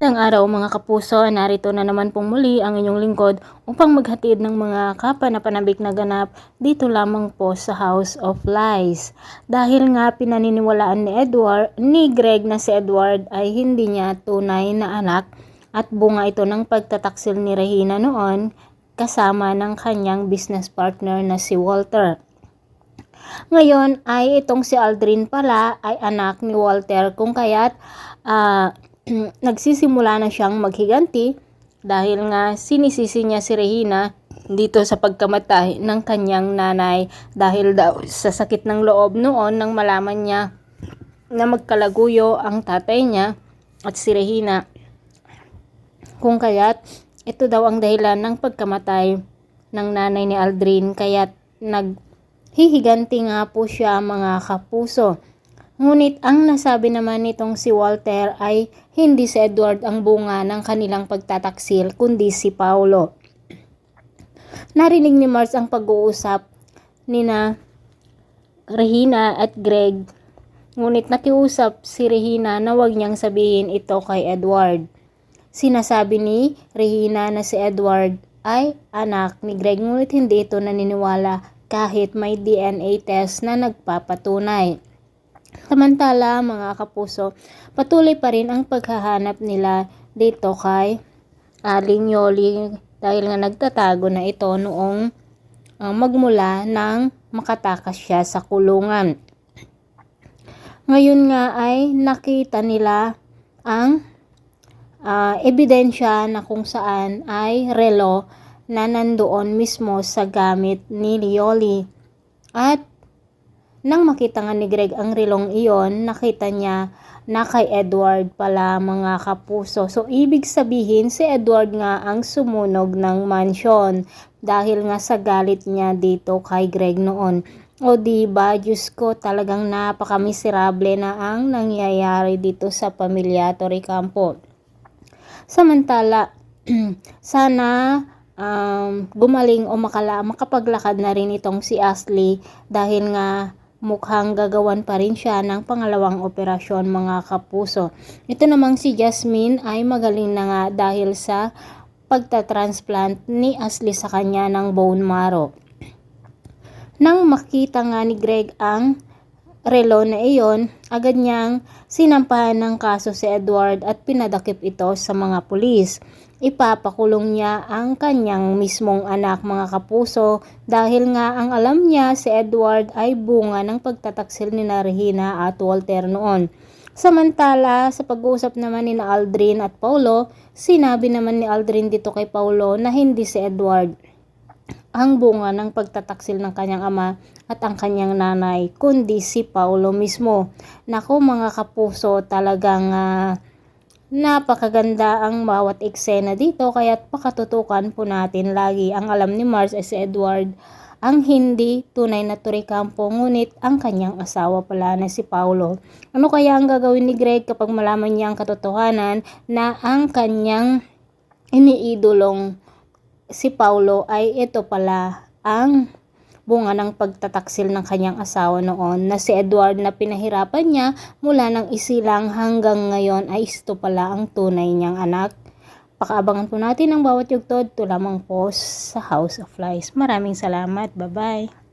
Magandang araw mga kapuso, narito na naman pong muli ang inyong lingkod upang maghatid ng mga kapanapanabik na ganap dito lamang po sa House of Lies. Dahil nga pinaniniwalaan ni Greg na si Edward ay hindi niya tunay na anak at bunga ito ng pagtataksil ni Regina noon kasama ng kanyang business partner na si Walter. Ngayon ay itong si Aldrin pala ay anak ni Walter kung kaya't nagsisimula na siyang maghiganti dahil nga sinisisi niya si Regina dito sa pagkamatay ng kanyang nanay dahil daw sa sakit ng loob noon nang malaman niya na magkalaguyo ang tatay niya at si Regina. Kung kaya't ito daw ang dahilan ng pagkamatay ng nanay ni Aldrin kaya't naghihiganti nga po siya mga kapuso. Ngunit ang nasabi naman nitong si Walter ay hindi si Edward ang bunga ng kanilang pagtataksil kundi si Paulo. Narinig ni Mars ang pag-uusap nina Regina at Greg, ngunit nakiusap si Regina na huwag niyang sabihin ito kay Edward. Sinasabi ni Regina na si Edward ay anak ni Greg, ngunit hindi ito naniniwala kahit may DNA test na nagpapatunay. Samantala mga kapuso, patuloy pa rin ang paghahanap nila dito kay Aling Yoli dahil nga nagtatago na ito noong magmula nang makatakas siya sa kulungan. Ngayon nga ay nakita nila ang ebidensya na kung saan ay relo na nandoon mismo sa gamit ni Yoli. At nang makita nga ni Greg ang relong iyon, nakita niya na kay Edward pala mga kapuso. So ibig sabihin si Edward nga ang sumunog ng mansion dahil nga sa galit niya dito kay Greg noon. O diba, Diyos ko, talagang napakamiserable na ang nangyayari dito sa pamilya Torrecampo. Samantala, sana gumaling o makapaglakad na rin itong si Ashley dahil nga mukhang gagawan pa rin siya ng pangalawang operasyon mga kapuso. Ito namang si Jasmine ay magaling na nga dahil sa pagtatransplant ni Ashley sa kanya ng bone marrow. Nang makita nga ni Greg ang relo na iyon, agad niyang sinampahan ng kaso si Edward at pinadakip ito sa mga pulis. Ipapakulong niya ang kanyang mismong anak mga kapuso dahil nga ang alam niya si Edward ay bunga ng pagtataksil ni Regina at Walter noon. Samantala sa pag-uusap naman ni Aldrin at Paulo, sinabi naman ni Aldrin dito kay Paulo na hindi si Edward ang bunga ng pagtataksil ng kanyang ama at ang kanyang nanay, kundi si Paulo mismo. Naku mga kapuso, talagang napakaganda ang bawat eksena dito, kaya't pakatutukan po natin lagi. Ang alam ni Mars ay si Edward ang hindi tunay na Torrecampo, ngunit ang kanyang asawa pala na si Paulo. Ano kaya ang gagawin ni Greg kapag malaman niya ang katotohanan na ang kanyang iniidolong si Paulo ay ito pala ang bunga ng pagtataksil ng kanyang asawa noon na si Edward na pinahirapan niya mula ng isilang hanggang ngayon ay ito pala ang tunay niyang anak. Pakaabangan po natin ang bawat yugto ito lamang po sa House of Lies. Maraming salamat. Bye-bye.